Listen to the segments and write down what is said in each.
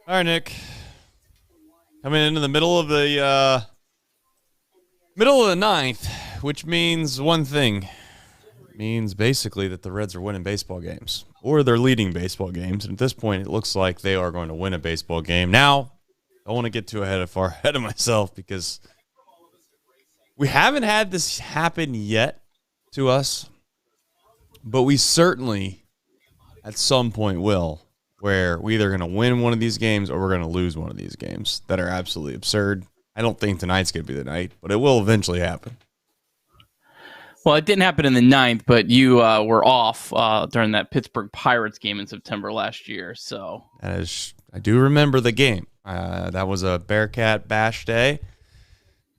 All right, Nick. Coming into the middle of the ninth, which means one thing. It means basically that the Reds are winning baseball games, or they're leading baseball games. And at this point, it looks like they are going to win a baseball game. Now, I don't want to get far ahead of myself because we haven't had this happen yet to us, but we certainly at some point will, where we're either going to win one of these games or we're going to lose one of these games that are absolutely absurd. I don't think tonight's going to be the night, but it will eventually happen. Well, it didn't happen in the ninth, but you were off during that Pittsburgh Pirates game in September last year. So I do remember the game. That was a Bearcat Bash day.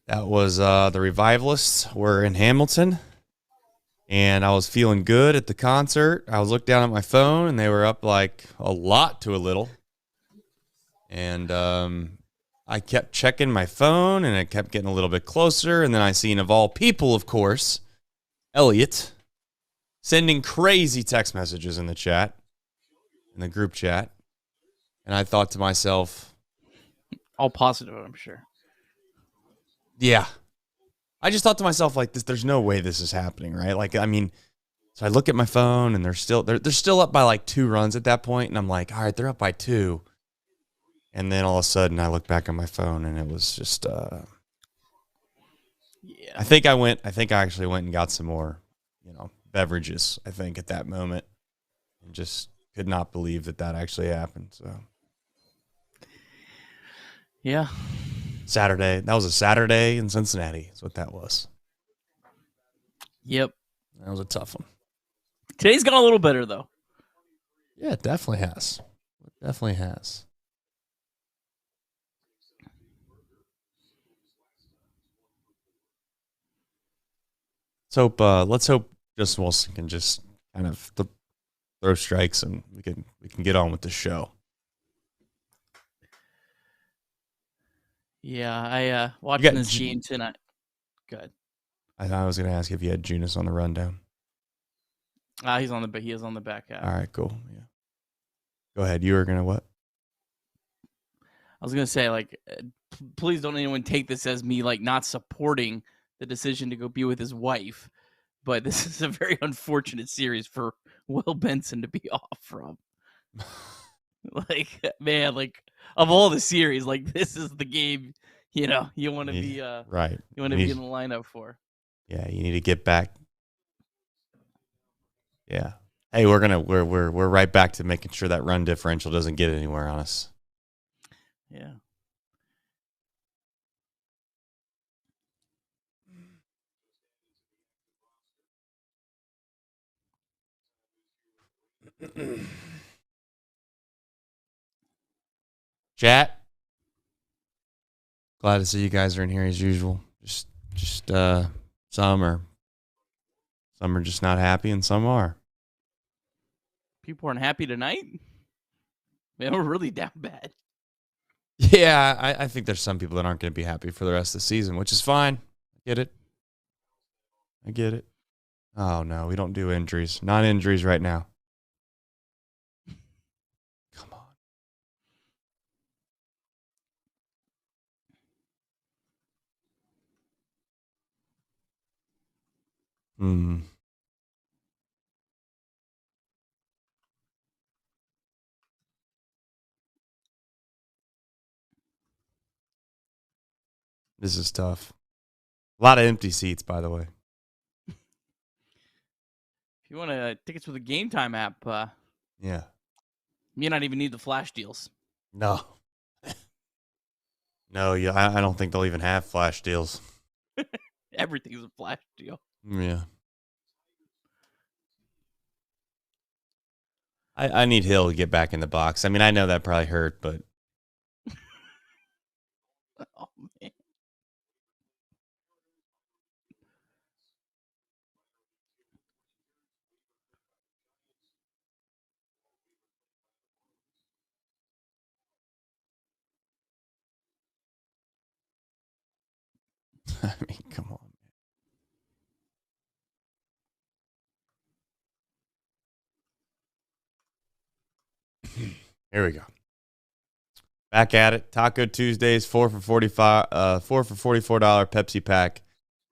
That was the Revivalists were in Hamilton. And I was feeling good at the concert. I was looking down at my phone, and they were up like a lot to a little. And I kept checking my phone, and it kept getting a little bit closer. And then I seen, of all people, of course, Elliot sending crazy text messages in the chat, in the group chat. And I thought to myself, all positive, I'm sure. yeah. I just thought to myself, like, there's no way this is happening, right? Like, I mean, so I look at my phone, and they're still up by like 2 runs at that point, and I'm like, all right, they're up by 2. And then all of a sudden, I look back on my phone, and it was just, yeah. I think I actually went and got some more, beverages. I think at that moment, and just could not believe that actually happened. So, yeah. Saturday. That was a Saturday in Cincinnati. Is what that was. Yep. That was a tough one. Today's gone a little better, though. Yeah, it definitely has. It definitely has. Let's hope Justin Wilson can just kind of throw strikes, and we can get on with the show. Yeah, I watching this game tonight. Good. I was going to ask if you had Junis on the rundown. He is on the back half. All right, cool. Yeah. Go ahead. You were going to what? I was going to say, like, please don't anyone take this as me, like, not supporting the decision to go be with his wife. But this is a very unfortunate series for Will Benson to be off from. Like, man, like, of all the series, like, this is the game, you want to be right. You want to be in the lineup for. Yeah, you need to get back. Yeah. Hey, we're right back to making sure that run differential doesn't get anywhere on us. Yeah. Chat. Glad to see you guys are in here as usual. Just some are just not happy, and some are. People aren't happy tonight. Man, we're really down bad. Yeah, I think there's some people that aren't going to be happy for the rest of the season, which is fine. I get it. Oh, no, we don't do injuries. Not injuries right now. Come on. This is tough. A lot of empty seats, by the way. If you want tickets with the Game Time app, yeah, you may not even need the flash deals. No. No, yeah, I don't think they'll even have flash deals. Everything's a flash deal. Yeah. I need Hill to get back in the box. I mean, I know that probably hurt, but. Oh, man. I mean, come on. Here we go. Back at it. Taco Tuesdays, 4 for $44 Pepsi pack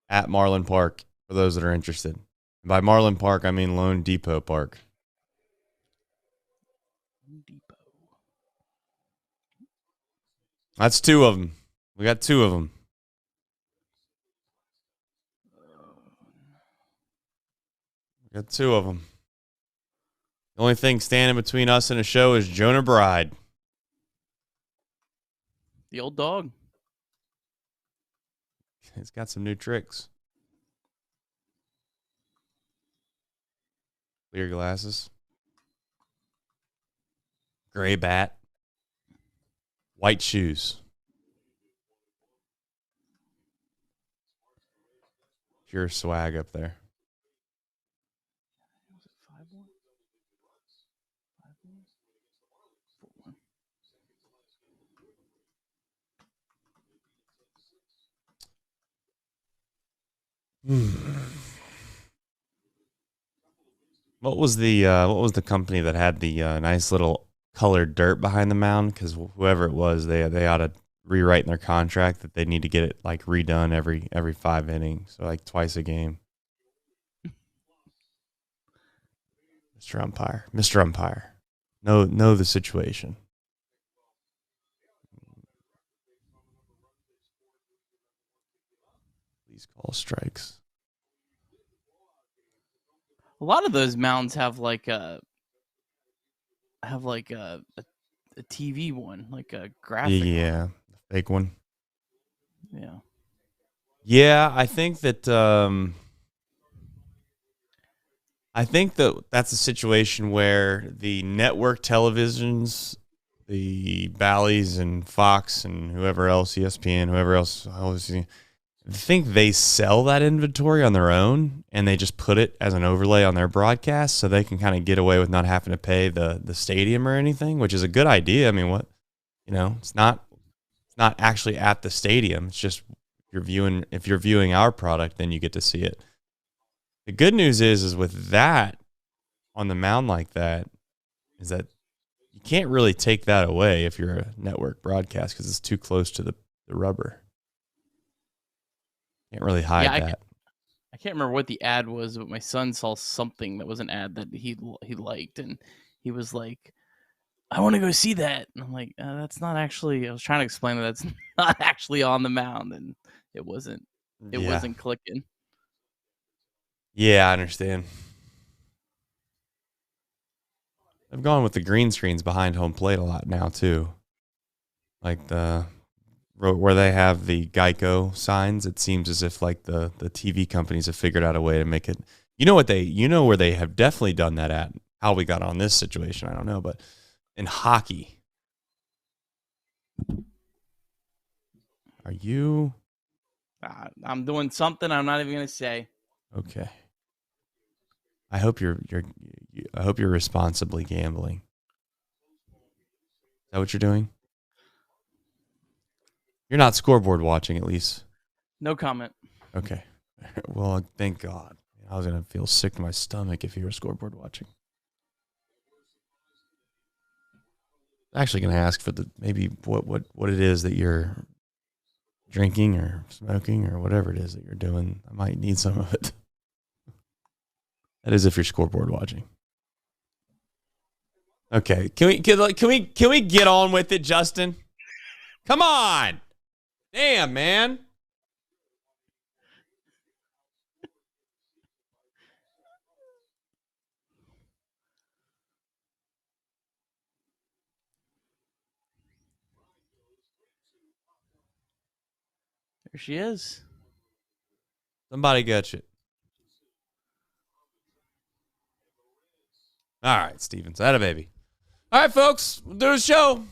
at Marlin Park for those that are interested. And by Marlin Park, I mean Lone Depot Park. That's 2 of them. We got 2 of them. We got 2 of them. The only thing standing between us and a show is Jonah Bride. The old dog. He's got some new tricks. Clear glasses. Gray bat. White shoes. Pure swag up there. What was the company that had the nice little colored dirt behind the mound? Because whoever it was, they ought to rewrite in their contract that they need to get it like redone every 5 innings, so like twice a game. Mr. Umpire, know the situation. Please call strikes. A lot of those mounds have like a TV one, like a graphic. Yeah, one. fake one. Yeah. Yeah, I think that that's a situation where the network televisions, the Bally's and Fox and whoever else, ESPN, whoever else, I think they sell that inventory on their own and they just put it as an overlay on their broadcast so they can kind of get away with not having to pay the stadium or anything, which is a good idea. I mean, it's not actually at the stadium. It's just if you're viewing our product, then you get to see it. The good news is with that on the mound like that is that you can't really take that away if you're a network broadcast because it's too close to the rubber. Can't really hide that. I can't remember what the ad was, but my son saw something that was an ad that he liked, and he was like, "I want to go see that." And I'm like, "That's not actually." I was trying to explain that that's not actually on the mound, and it wasn't. It wasn't clicking. Yeah, I understand. I've gone with the green screens behind home plate a lot now too, like where they have the Geico signs. It seems as if like the TV companies have figured out a way to make it. Where they have definitely done that at. How we got on this situation, I don't know, but in hockey, are you? I'm doing something I'm not even gonna say. Okay. I hope you're responsibly gambling. Is that what you're doing? You're not scoreboard watching, at least. No comment. Okay. Well, thank God. I was going to feel sick to my stomach if you were scoreboard watching. I'm actually going to ask for maybe what it is that you're drinking or smoking or whatever it is that you're doing. I might need some of it. That is if you're scoreboard watching. Okay. Can we get on with it, Justin? Come on. Damn, man. There she is. Somebody get you. All right, Stevens. Atta baby. All right, folks. We'll do a show.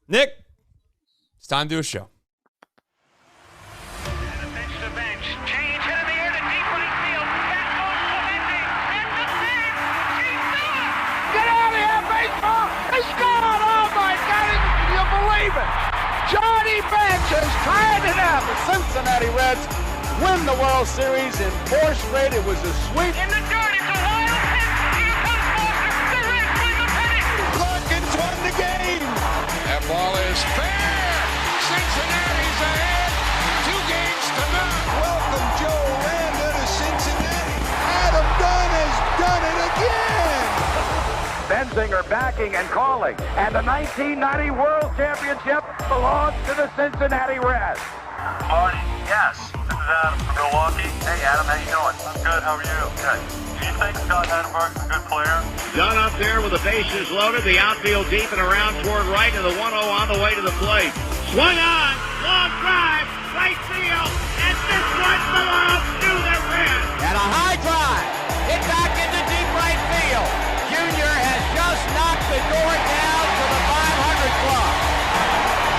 Nick, it's time to do a show. Johnny Bench has tied it up. The Cincinnati Reds win the World Series in 4 straight. It was a sweep. In the dirt, it's a wild pitch. Here comes Foster. The Reds win the pennant. Larkins won the game. That ball is fast. Benzinger backing and calling. And the 1990 World Championship belongs to the Cincinnati Reds. Marty, yes. This is Adam from Milwaukee. Hey, Adam, how you doing? I'm good. How are you? Good. Do you think Scott Hatteberg's a good player? Done up there with the bases loaded, the outfield deep and around toward right, and the 1-0 on the way to the plate. Swung on, long drive, right field, and this one belongs to the Reds. And a high drive, hit back into deep right field. Junior has just knocked the door down for the 500 club.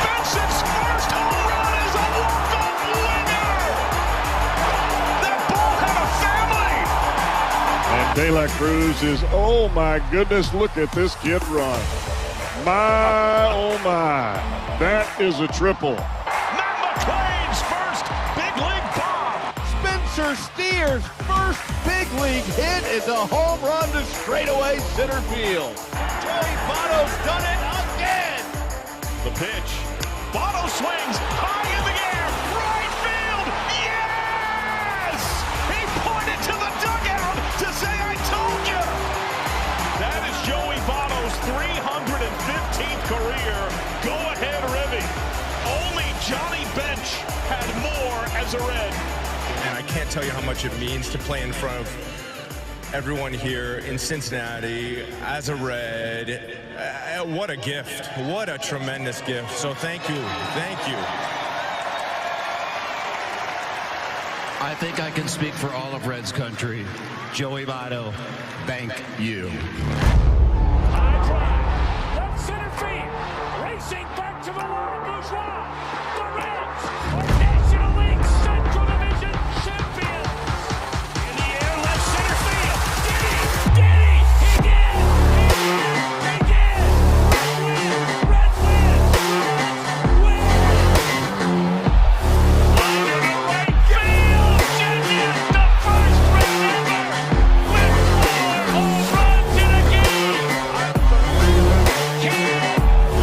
Benson's first home run is a walk-off winner. That ball had a family. And De La Cruz is, oh my goodness, look at this kid run. My, oh my, that is a triple. Matt McClain's first big league bomb. Spencer Steer's first big league hit is a home run to straightaway center field. Joey Votto's done it again. The pitch. Otto swings high in the air. Right field. Yes! He pointed to the dugout to say, I told you. That is Joey Votto's 315th career go-ahead ribby. Only Johnny Bench had more as a Red. And I can't tell you how much it means to play in front of everyone here in Cincinnati as a Red. What a gift. What a tremendous gift. So thank you. Thank you. I think I can speak for all of Reds country. Joey Votto, thank you. High drive. Left center field. Racing back to the line. Bourgeois. The Reds are National League Central Division champions. In the air, left center field. Did he? Did he? He did. He did. Reds win. Reds win. Line to the right field. Judges the first run ever with 4 home runs in a game. Can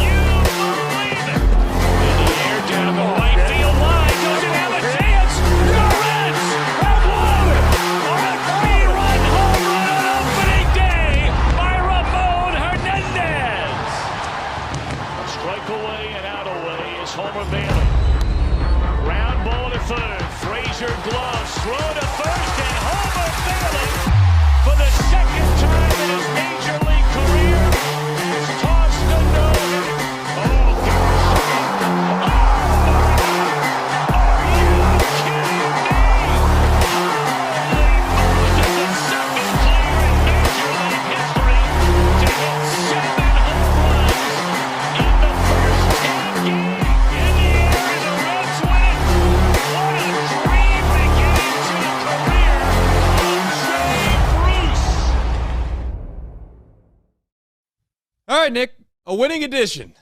you believe it? In the air down the right field line. Doesn't have a chance. The Reds have won on a 3-run home run on opening day by Ramon Hernandez. A strike away and out away is Homer Bailey. Ground ball to third. Frazier gloves. Throw to first and Homer Bailey for the second time in his major league career has tossed a no-hitter. Oh, gosh. Oh, are you kidding me? Holy Moses, the second player in major league history to hit 7 home runs in the first 10 games. In the air and the Reds win. What a dream begins to the career of Jay Bruce. All right, Nick, a winning edition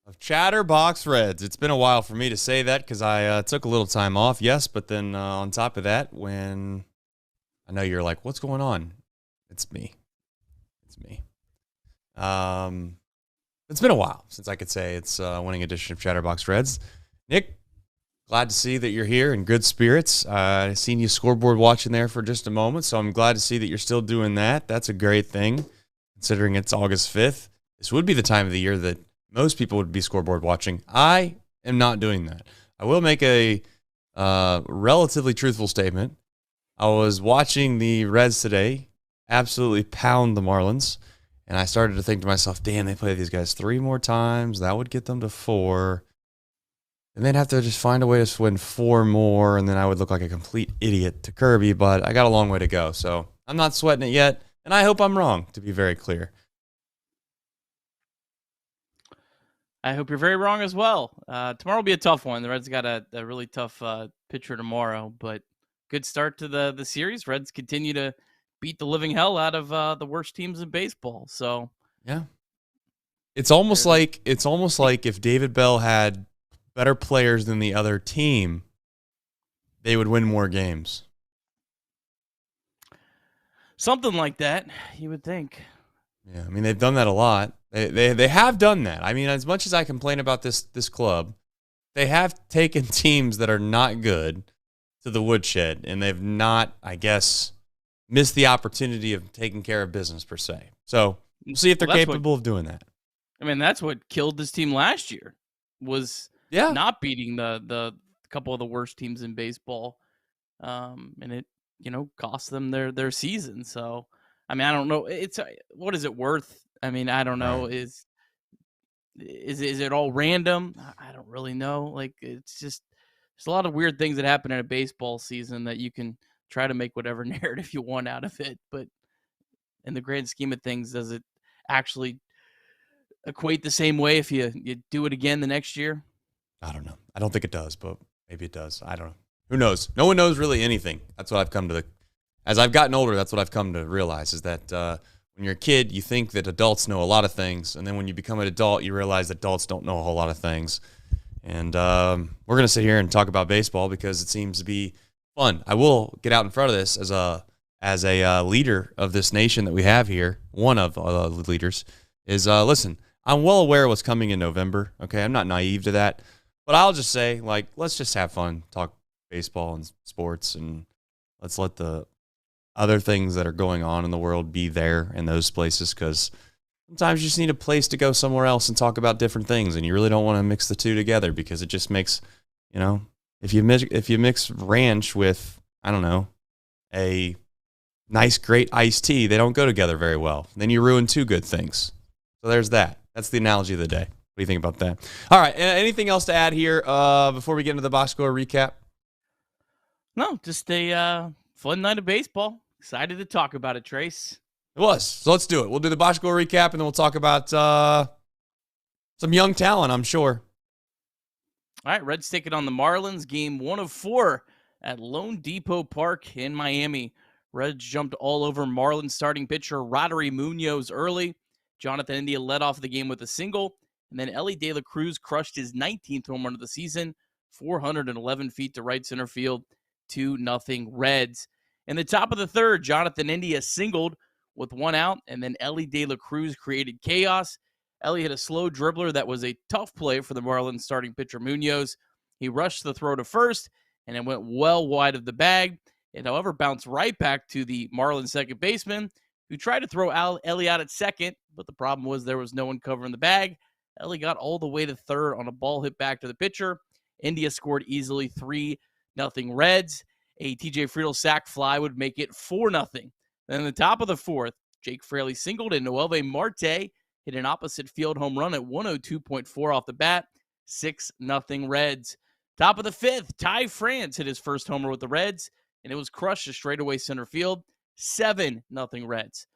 of Chatterbox Reds. It's been a while for me to say that because I took a little time off, yes, but then on top of that, when I know you're like, what's going on? It's me. It's me. It's been a while since I could say it's a winning edition of Chatterbox Reds. Nick, glad to see that you're here in good spirits. I've seen you scoreboard watching there for just a moment, so I'm glad to see that you're still doing that. That's a great thing, considering it's August 5th. This would be the time of the year that most people would be scoreboard watching. I am not doing that. I will make a relatively truthful statement. I was watching the Reds today absolutely pound the Marlins, and I started to think to myself, damn, they play these guys 3 more times. That would get them to 4. And they'd have to just find a way to win 4 more, and then I would look like a complete idiot to Kirby, but I got a long way to go. So I'm not sweating it yet, and I hope I'm wrong, to be very clear. I hope you're very wrong as well. Tomorrow will be a tough one. The Reds got a really tough pitcher tomorrow, but good start to the series. Reds continue to beat the living hell out of the worst teams in baseball. So yeah, it's almost like if David Bell had better players than the other team, they would win more games. Something like that, you would think. Yeah, I mean, they've done that a lot. They have done that. I mean, as much as I complain about this club, they have taken teams that are not good to the woodshed, and they've not, I guess, missed the opportunity of taking care of business per se. So We'll see if they're Well, that's capable of doing that. I mean, that's what killed this team last year, was not beating the couple of the worst teams in baseball. And it, cost them their season. So, I mean, I don't know. What is it worth? I mean, I don't know. Right. Is it all random? I don't really know. Like, it's just, there's a lot of weird things that happen in a baseball season that you can try to make whatever narrative you want out of it. But in the grand scheme of things, does it actually equate the same way if you do it again the next year? I don't know. I don't think it does, but maybe it does. I don't know. Who knows? No one knows really anything. That's what I've come to as I've gotten older, that's what I've come to realize, is that when you're a kid, you think that adults know a lot of things. And then when you become an adult, you realize that adults don't know a whole lot of things. And we're going to sit here and talk about baseball because it seems to be fun. I will get out in front of this as a leader of this nation that we have here. One of the leaders is, listen, I'm well aware of what's coming in November. Okay, I'm not naive to that. But I'll just say, like, let's just have fun, talk baseball and sports, and let's let the other things that are going on in the world be there in those places, because sometimes you just need a place to go somewhere else and talk about different things, and you really don't want to mix the two together because it just makes, if you mix ranch with, I don't know, a nice, great iced tea, they don't go together very well. Then you ruin two good things. So there's that. That's the analogy of the day. What do you think about that? All right. Anything else to add here before we get into the box score recap? No, just a fun night of baseball. Excited to talk about it, Trace. It was. So let's do it. We'll do the box score recap, and then we'll talk about some young talent, I'm sure. All right, Reds taking on the Marlins, game 1 of 4 at Lone Depot Park in Miami. Reds jumped all over Marlins starting pitcher Roddery Munoz early. Jonathan India led off the game with a single, and then Elly De La Cruz crushed his 19th home run of the season, 411 feet to right center field, 2-0 Reds. In the top of the third, Jonathan India singled with 1 out, and then Elly De La Cruz created chaos. Elly hit a slow dribbler that was a tough play for the Marlins starting pitcher Munoz. He rushed the throw to first, and it went well wide of the bag. It, however, bounced right back to the Marlins second baseman, who tried to throw Elly out at second, but the problem was there was no one covering the bag. Elly got all the way to third on a ball hit back to the pitcher. India scored easily, 3-0 Reds. A TJ Friedl sac fly would make it 4-0. Then in the top of the fourth, Jake Fraley singled and Noelvi Marte hit an opposite field home run at 102.4 off the bat, 6-0 Reds. Top of the fifth, Ty France hit his first homer with the Reds, and it was crushed to straightaway center field, 7-0 Reds.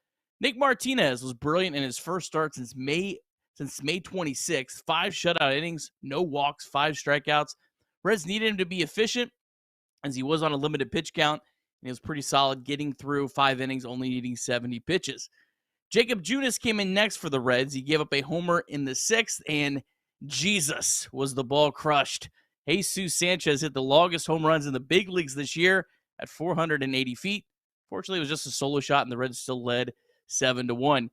Nick Martinez was brilliant in his first start since May 26th. 5 shutout innings, no walks, 5 strikeouts. Reds needed him to be efficient, as he was on a limited pitch count, and he was pretty solid getting through 5 innings, only needing 70 pitches. Jakob Junis came in next for the Reds. He gave up a homer in the 6th, and Jesus was the ball crushed. Jesus Sanchez hit the longest home runs in the big leagues this year at 480 feet. Fortunately, it was just a solo shot, and the Reds still led 7-1.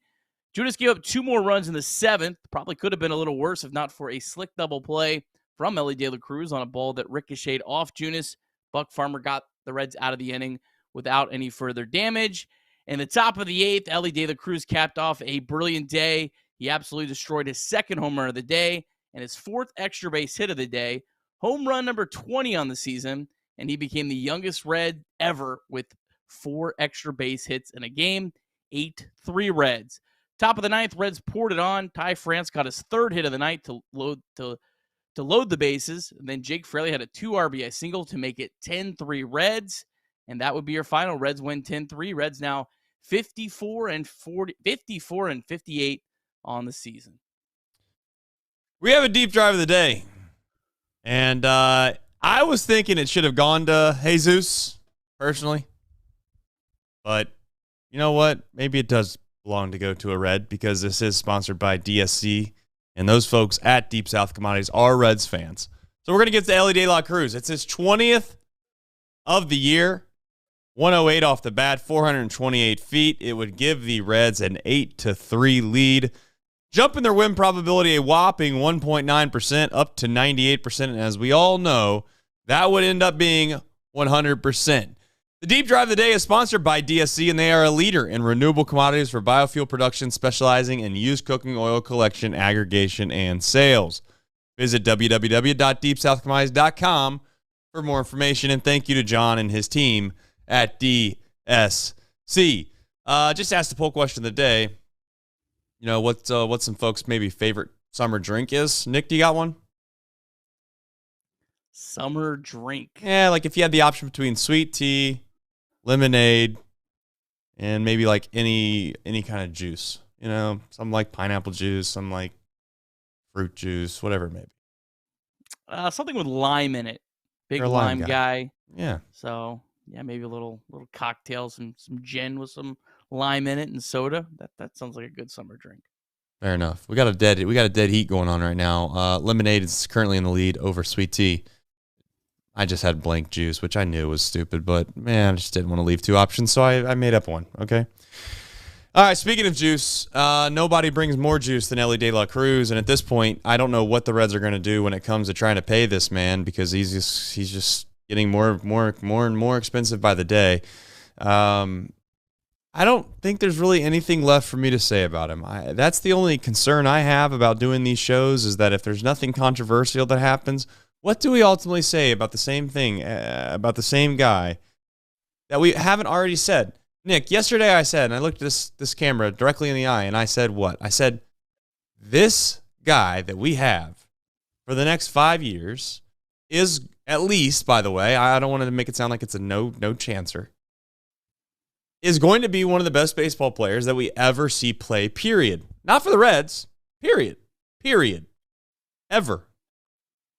Junis gave up 2 more runs in the 7th. Probably could have been a little worse if not for a slick double play from Elly De La Cruz on a ball that ricocheted off Junis. Buck Farmer got the Reds out of the inning without any further damage. In the top of the 8th, Elly De La Cruz capped off a brilliant day. He absolutely destroyed his second home run of the day and his 4th extra base hit of the day. Home run number 20 on the season, and he became the youngest Red ever with 4 extra base hits in a game, 8-3 Reds. Top of the 9th, Reds poured it on. Ty France got his 3rd hit of the night to load the bases. And then Jake Fraley had a 2 RBI single to make it 10-3 Reds. And that would be your final. Reds win 10-3. Reds now 54-58 on the season. We have a deep drive of the day. And I was thinking it should have gone to Jesus, personally. But you know what? Maybe it does belong to go to a Red, because this is sponsored by DSC. And those folks at Deep South Commodities are Reds fans. So we're going to get to Elly De La Cruz. It's his 20th of the year. 108 off the bat, 428 feet. It would give the Reds an 8-3 lead. Jumping their win probability a whopping 1.9% up to 98%. And as we all know, that would end up being 100%. The Deep Drive of the Day is sponsored by DSC, and they are a leader in renewable commodities for biofuel production, specializing in used cooking oil collection, aggregation, and sales. Visit www.deepsouthcommodities.com for more information, and thank you to John and his team at DSC. Just asked the poll question of the day. You know, what some folks' maybe favorite summer drink is. Nick, do you got one? Summer drink. Yeah, like if you had the option between sweet tea, lemonade, and maybe like any kind of juice. You know, some like pineapple juice, some like fruit juice, whatever it may be. Something with lime in it. Big You're a lime guy. Yeah. So yeah, maybe a little cocktail, some gin with some lime in it and soda. That sounds like a good summer drink. Fair enough. We got a dead heat going on right now. Lemonade is currently in the lead over sweet tea. I just had blank juice, which I knew was stupid, but man, I just didn't want to leave two options, so I made up one. Okay. All right. Speaking of juice, nobody brings more juice than Elly De La Cruz, and at this point, I don't know what the Reds are going to do when it comes to trying to pay this man, because he's just getting more and more expensive by the day. I don't think there's really anything left for me to say about him. That's the only concern I have about doing these shows, is that if there's nothing controversial that happens, what do we ultimately say about the same thing, about the same guy that we haven't already said? Nick, yesterday I said, and I looked at this camera directly in the eye, and I said what? I said, this guy that we have for the next 5 years is, at least, by the way, I don't want to make it sound like it's a no chancer, is going to be one of the best baseball players that we ever see play, period. Not for the Reds, period. Ever.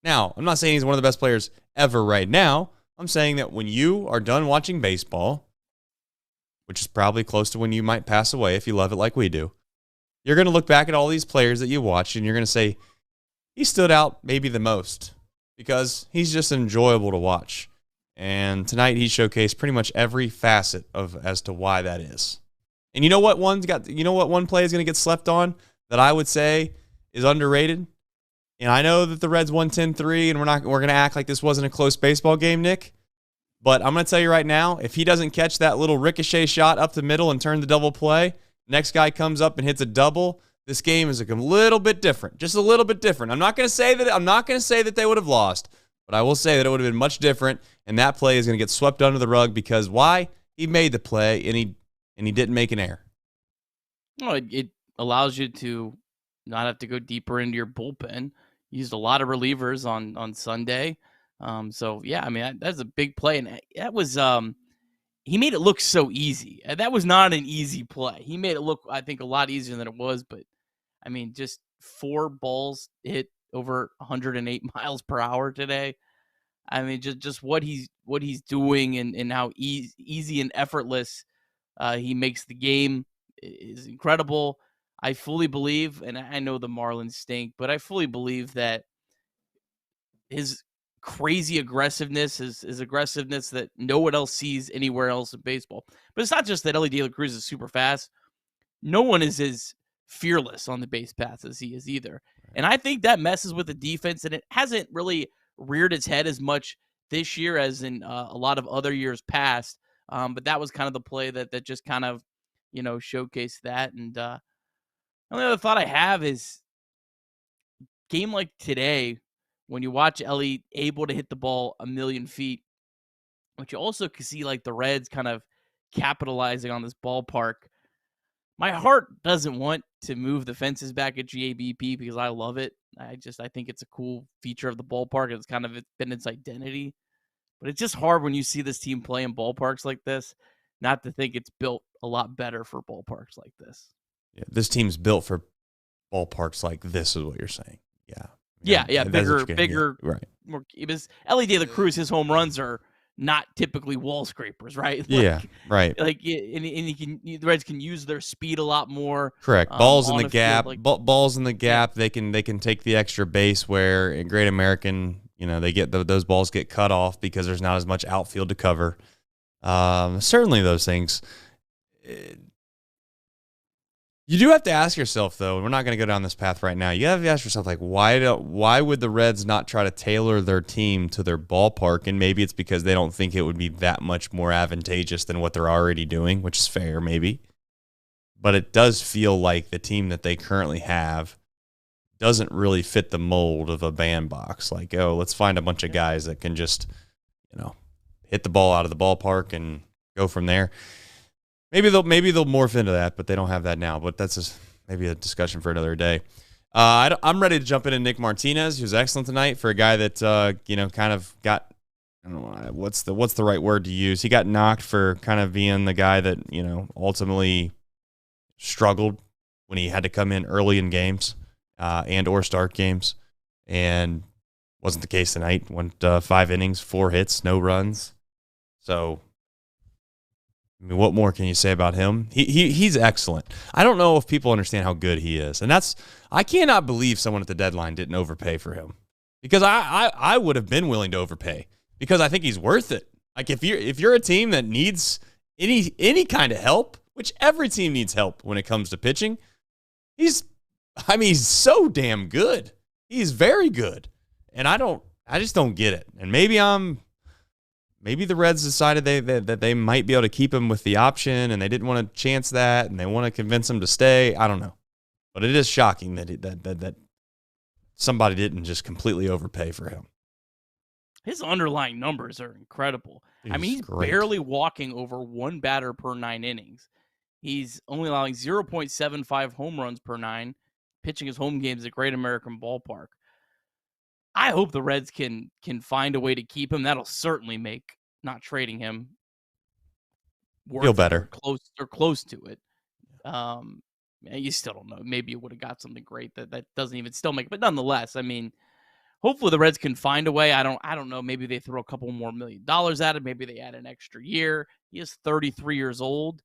Now, I'm not saying he's one of the best players ever right now. I'm saying that when you are done watching baseball, which is probably close to when you might pass away if you love it like we do, you're going to look back at all these players that you watched and you're going to say, he stood out maybe the most because he's just enjoyable to watch. And tonight he showcased pretty much every facet as to why that is. And you know what one play is going to get slept on that I would say is underrated? And I know that the Reds won 10-3 and we're going to act like this wasn't a close baseball game, Nick. But I'm going to tell you right now, if he doesn't catch that little ricochet shot up the middle and turn the double play, next guy comes up and hits a double, this game is a little bit different. Just a little bit different. I'm not going to say that they would have lost, but I will say that it would have been much different, and that play is going to get swept under the rug because why? He made the play and he didn't make an error. Well, it allows you to not have to go deeper into your bullpen. Used a lot of relievers on Sunday. So yeah, I mean, that's a big play. And that was, he made it look so easy. That was not an easy play. He made it look, I think, a lot easier than it was, but I mean, just 4 balls hit over 108 miles per hour today. I mean, just what he's doing and how easy and effortless he makes the game is incredible. I fully believe, and I know the Marlins stink, but I fully believe that his crazy aggressiveness is aggressiveness that no one else sees anywhere else in baseball. But it's not just that Elly De La Cruz is super fast. No one is as fearless on the base paths as he is either. And I think that messes with the defense, and it hasn't really reared its head as much this year as in a lot of other years past. But that was kind of the play that just kind of, showcased that. And the only other thought I have is game like today, when you watch Elly able to hit the ball 1,000,000 feet, but you also can see like the Reds kind of capitalizing on this ballpark. My heart doesn't want to move the fences back at GABP because I love it. I think it's a cool feature of the ballpark. It's been its identity. But it's just hard when you see this team play in ballparks like this, not to think it's built a lot better for ballparks like this. Yeah, this team's built for ballparks like this is what you're saying. Yeah. Yeah, bigger, right. More. Because Elly De La Cruz, his home runs are not typically wall scrapers, right? Right. Like, and the Reds can use their speed a lot more. Correct. Balls in the gap. Balls in the gap. They can take the extra base where in Great American, they get those balls get cut off because there's not as much outfield to cover. Certainly those things. You do have to ask yourself, though, and we're not going to go down this path right now. You have to ask yourself, like, why would the Reds not try to tailor their team to their ballpark? And maybe it's because they don't think it would be that much more advantageous than what they're already doing, which is fair, maybe. But it does feel like the team that they currently have doesn't really fit the mold of a bandbox. Like, oh, let's find a bunch of guys that can just, hit the ball out of the ballpark and go from there. Maybe they'll morph into that, but they don't have that now. But that's just maybe a discussion for another day. I'm ready to jump into Nick Martinez, who's excellent tonight for a guy that kind of got, I don't know what's the right word to use. He got knocked for kind of being the guy that ultimately struggled when he had to come in early in games and or start games, and wasn't the case tonight. Went 5 innings, 4 hits, no runs. So, I mean, what more can you say about him? He's excellent. I don't know if people understand how good he is. And I cannot believe someone at the deadline didn't overpay for him. Because I would have been willing to overpay. Because I think he's worth it. Like if you're a team that needs any kind of help, which every team needs help when it comes to pitching, he's so damn good. He's very good. And I just don't get it. And maybe the Reds decided that they might be able to keep him with the option, and they didn't want to chance that, and they want to convince him to stay. I don't know, but it is shocking that somebody didn't just completely overpay for him. His underlying numbers are incredible. He's great. Barely walking over 1 batter per 9 innings. He's only allowing 0.75 home runs per 9, pitching his home games at Great American Ballpark. I hope the Reds can find a way to keep him. That'll certainly make not trading him feel better, close to it. You still don't know. Maybe it would have got something great that doesn't even still make it. But nonetheless, hopefully the Reds can find a way. I don't know. Maybe they throw a couple more $1 million at it. Maybe they add an extra year. He is 33 years old.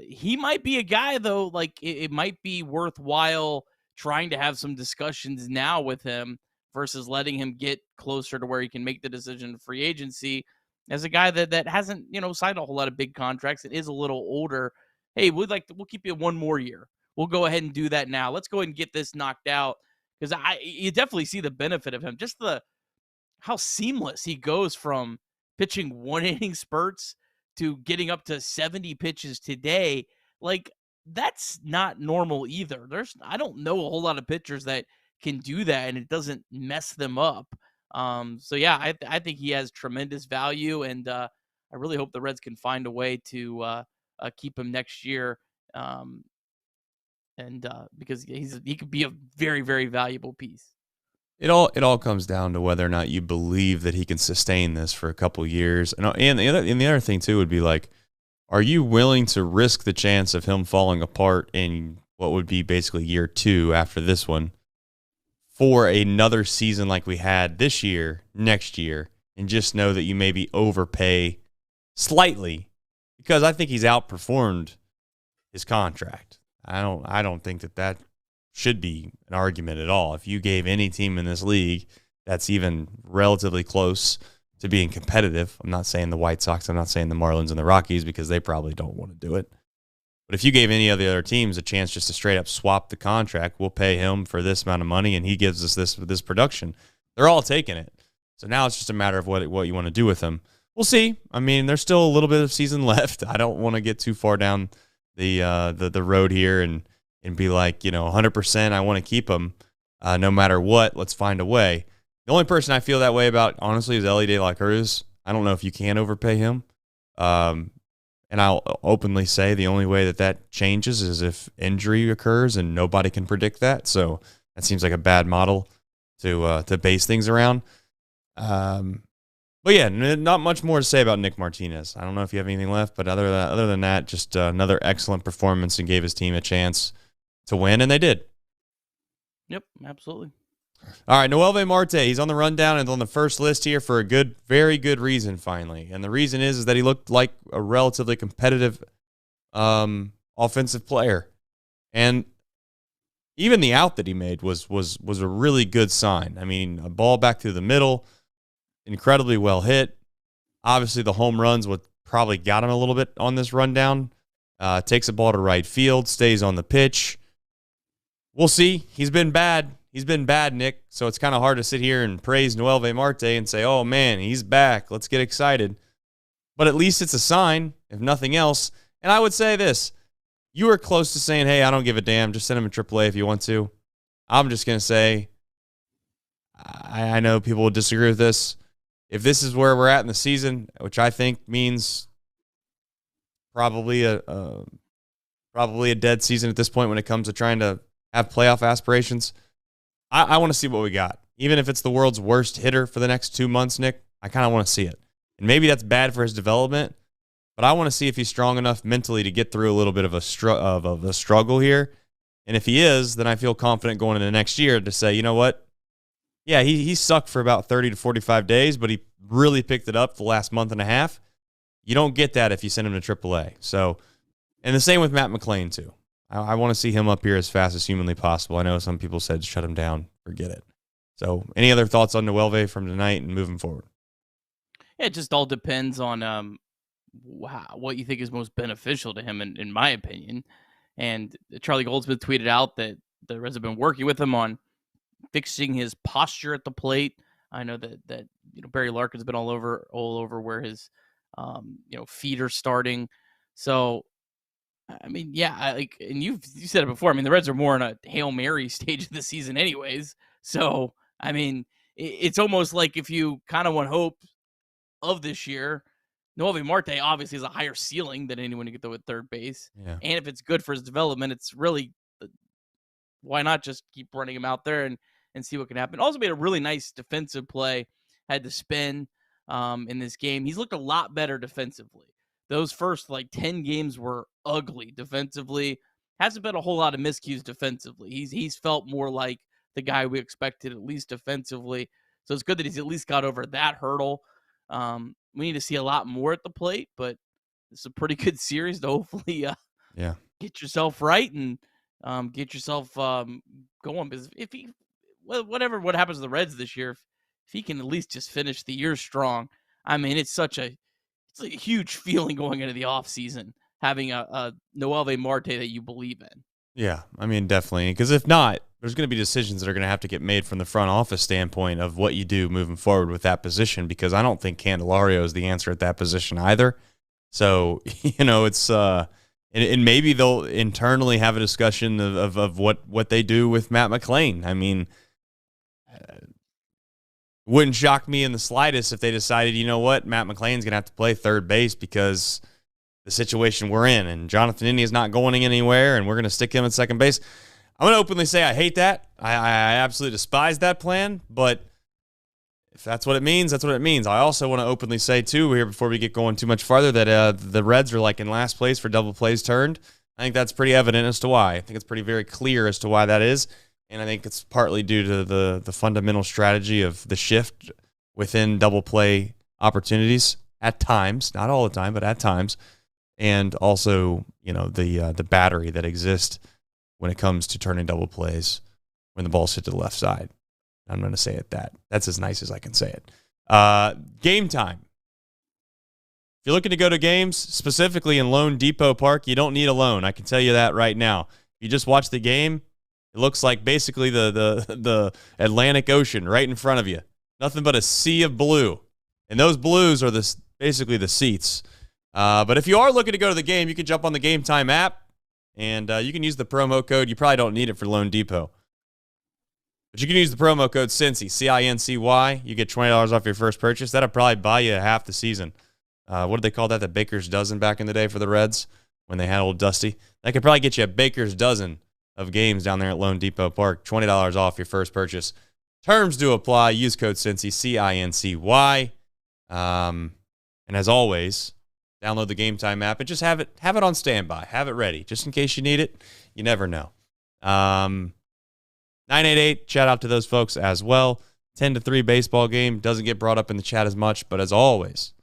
He might be a guy though. Like it might be worthwhile trying to have some discussions now with him, versus letting him get closer to where he can make the decision in free agency as a guy that hasn't, signed a whole lot of big contracts and is a little older. Hey, we'll keep you 1 more year. We'll go ahead and do that now. Let's go ahead and get this knocked out, because you definitely see the benefit of him. Just how seamless he goes from pitching 1 inning spurts to getting up to 70 pitches today. Like that's not normal either. I don't know a whole lot of pitchers that can do that and it doesn't mess them up. So yeah, I think he has tremendous value, and I really hope the Reds can find a way to keep him next year. Because he could be a very, very valuable piece. It all comes down to whether or not you believe that he can sustain this for a couple years. And the other thing too would be like, are you willing to risk the chance of him falling apart in what would be basically year 2 after this one, for another season like we had this year, next year, and just know that you maybe overpay slightly, because I think he's outperformed his contract. I don't think that should be an argument at all. If you gave any team in this league that's even relatively close to being competitive, I'm not saying the White Sox, I'm not saying the Marlins and the Rockies, because they probably don't want to do it. But if you gave any of the other teams a chance just to straight up swap the contract, we'll pay him for this amount of money and he gives us this production, they're all taking it. So now it's just a matter of what you want to do with him. We'll see. There's still a little bit of season left. I don't want to get too far down the road here and be like, 100% I want to keep him no matter what. Let's find a way. The only person I feel that way about, honestly, is Elly De La Cruz. I don't know if you can overpay him. And I'll openly say the only way that changes is if injury occurs, and nobody can predict that. So that seems like a bad model to base things around. But yeah, not much more to say about Nick Martinez. I don't know if you have anything left, but other than that, just another excellent performance and gave his team a chance to win, and they did. Yep, absolutely. All right, Noelvi Marte, he's on the rundown and on the first list here for a very good reason, finally. And the reason is that he looked like a relatively competitive offensive player. And even the out that he made was a really good sign. A ball back through the middle, incredibly well hit. Obviously, the home runs would probably got him a little bit on this rundown. takes a ball to right field, stays on the pitch. We'll see. He's been bad. He's been bad, Nick. So it's kind of hard to sit here and praise Noelvi Marte and say, oh, man, he's back. Let's get excited. But at least it's a sign, if nothing else. And I would say this. You were close to saying, hey, I don't give a damn. Just send him to AAA if you want to. I'm just going to say, I know people will disagree with this. If this is where we're at in the season, which I think means probably a dead season at this point when it comes to trying to have playoff aspirations, I want to see what we got. Even if it's the world's worst hitter for the next 2 months, Nick, I kind of want to see it. And maybe that's bad for his development, but I want to see if he's strong enough mentally to get through a little bit of a struggle here. And if he is, then I feel confident going into next year to say, you know what? Yeah, he sucked for about 30 to 45 days, but he really picked it up the last month and a half. You don't get that if you send him to AAA. So, and the same with Matt McLain, too. I want to see him up here as fast as humanly possible. I know some people said shut him down, forget it. So, any other thoughts on Noelvi from tonight and moving forward? Yeah, it just all depends on what you think is most beneficial to him, in my opinion. And Charlie Goldsmith tweeted out that the Reds have been working with him on fixing his posture at the plate. I know that Barry Larkin's been all over where his feet are starting. So, I mean, yeah, and you said it before. I mean, the Reds are more in a Hail Mary stage of the season, anyways. So, I mean, it's almost like if you kind of want hope of this year, Noelvi Marte obviously has a higher ceiling than anyone to get there at third base. Yeah. And if it's good for his development, it's really, why not just keep running him out there and see what can happen. Also made a really nice defensive play, had to spin in this game. He's looked a lot better defensively. Those first 10 games were ugly defensively. Hasn't been a whole lot of miscues defensively. He's felt more like the guy we expected, at least defensively. So it's good that he's at least got over that hurdle. We need to see a lot more at the plate, but it's a pretty good series to hopefully get yourself right and get yourself going. Because what happens to the Reds this year, if he can at least just finish the year strong, I mean, it's a huge feeling going into the offseason, having a Noelvi Marte that you believe in. Yeah, I mean, definitely. Because if not, there's going to be decisions that are going to have to get made from the front office standpoint of what you do moving forward with that position, because I don't think Candelario is the answer at that position either. So, it's and maybe they'll internally have a discussion of what they do with Matt McLain. I mean, wouldn't shock me in the slightest if they decided, you know what, Matt McLain's going to have to play third base because the situation we're in, and Jonathan India is not going anywhere, and we're going to stick him at second base. I'm going to openly say I hate that. I absolutely despise that plan, but if that's what it means, that's what it means. I also want to openly say, too, here before we get going too much farther, that the Reds are in last place for double plays turned. I think that's pretty evident as to why. I think it's pretty very clear as to why that is, and I think it's partly due to the fundamental strategy of the shift within double play opportunities at times, not all the time, but at times. And also, the battery that exists when it comes to turning double plays when the ball's hit to the left side. I'm going to say it that. That's as nice as I can say it. Game time. If you're looking to go to games, specifically in Lone Depot Park, you don't need a loan. I can tell you that right now. If you just watch the game, it looks like basically the Atlantic Ocean right in front of you. Nothing but a sea of blue. And those blues are basically the seats. But if you are looking to go to the game, you can jump on the Game Time app, and you can use the promo code. You probably don't need it for Lone Depot. But you can use the promo code Cincy, C-I-N-C-Y. You get $20 off your first purchase. That'll probably buy you half the season. What did they call that? The Baker's Dozen back in the day for the Reds when they had old Dusty. That could probably get you a Baker's Dozen of games down there at Lone Depot Park. $20 off your first purchase. Terms do apply. Use code Cincy, C-I-N-C-Y. And as always, download the Game Time app and just have it on standby. Have it ready just in case you need it. You never know. 988, shout out to those folks as well. 10-3 baseball game doesn't get brought up in the chat as much, but as always,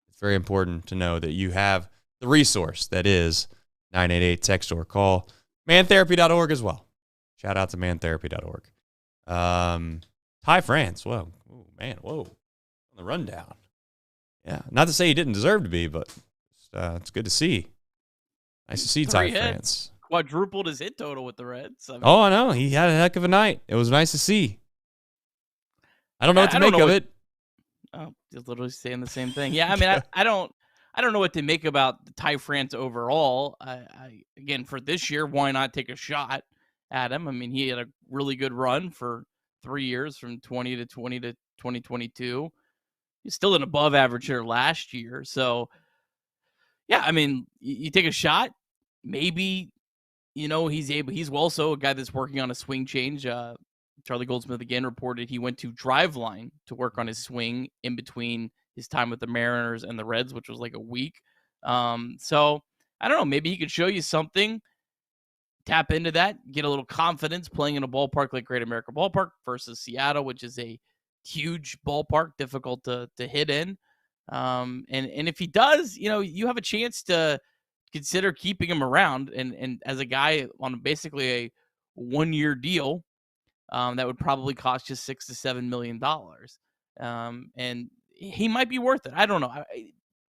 it's very important to know that you have the resource that is 988 text or call. Mantherapy.org as well. Shout out to mantherapy.org. Ty France. Whoa. Oh, man. Whoa. On the rundown. Yeah. Not to say he didn't deserve to be, but it's good to see. Nice to see 3 Ty hits. France. Quadrupled his hit total with the Reds. I mean, Oh, I know. He had a heck of a night. It was nice to see. I don't know what to make of it. Oh, just literally saying the same thing. Yeah, I mean, I don't know what to make about Ty France overall. I again, for this year, why not take a shot at him? I mean, he had a really good run for 3 years, from 2020 to 2022. He's still an above average hitter last year. So, yeah, I mean, you take a shot. Maybe, he's also a guy that's working on a swing change. Charlie Goldsmith again reported he went to Driveline to work on his swing in between his time with the Mariners and the Reds, which was like a week. So I don't know. Maybe he could show you something. Tap into that. Get a little confidence playing in a ballpark like Great American Ballpark versus Seattle, which is a huge ballpark, difficult to hit in. And if he does, you have a chance to consider keeping him around. And as a guy on basically a 1-year deal, that would probably cost you $6 to $7 million. And he might be worth it. I don't know.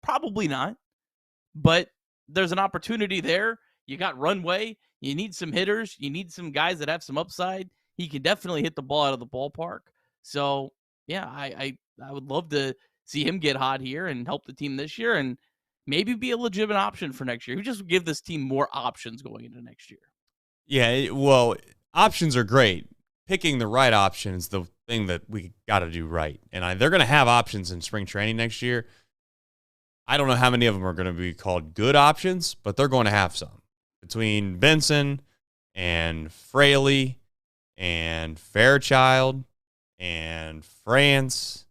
Probably not. But there's an opportunity there. You got runway. You need some hitters. You need some guys that have some upside. He can definitely hit the ball out of the ballpark. So, yeah, I would love to see him get hot here and help the team this year and maybe be a legitimate option for next year. We just give this team more options going into next year. Yeah, well, options are great. Picking the right option is the thing that we got to do right. And they're going to have options in spring training next year. I don't know how many of them are going to be called good options, but they're going to have some. Between Benson and Fraley and Fairchild and France,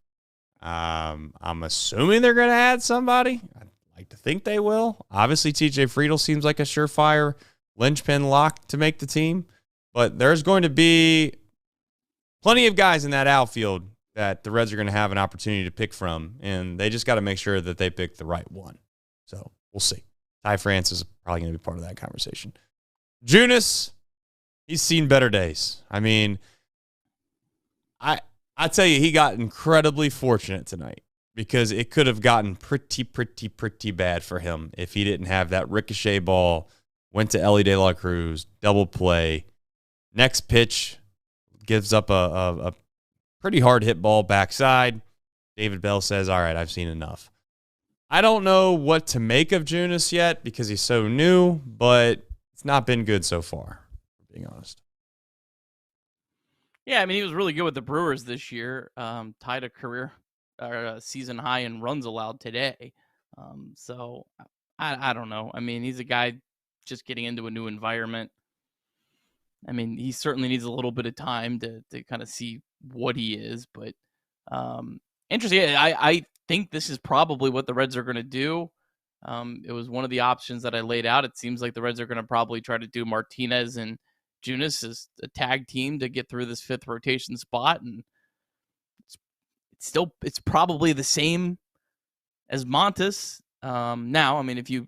I'm assuming they're going to add somebody. I'd like to think they will. Obviously, TJ Friedl seems like a surefire linchpin lock to make the team. But there's going to be plenty of guys in that outfield that the Reds are going to have an opportunity to pick from, and they just got to make sure that they pick the right one. So we'll see. Ty France is probably going to be part of that conversation. Junis, he's seen better days. I mean, I tell you, he got incredibly fortunate tonight because it could have gotten pretty bad for him if he didn't have that ricochet ball, went to Elly De La Cruz, double play. Next pitch gives up a pretty hard hit ball backside. David Bell says, all right, I've seen enough. I don't know what to make of Junis yet because he's so new, but it's not been good so far, being honest. Yeah, I mean, he was really good with the Brewers this year. Tied a career or season high in runs allowed today. So I don't know. I mean, he's a guy just getting into a new environment. I mean, he certainly needs a little bit of time to kind of see what he is, but interesting. I think this is probably what the Reds are going to do. It was one of the options that I laid out. It seems like the Reds are going to probably try to do Martinez and Junis as a tag team to get through this fifth rotation spot, and it's probably the same as Montes. Now, I mean, if you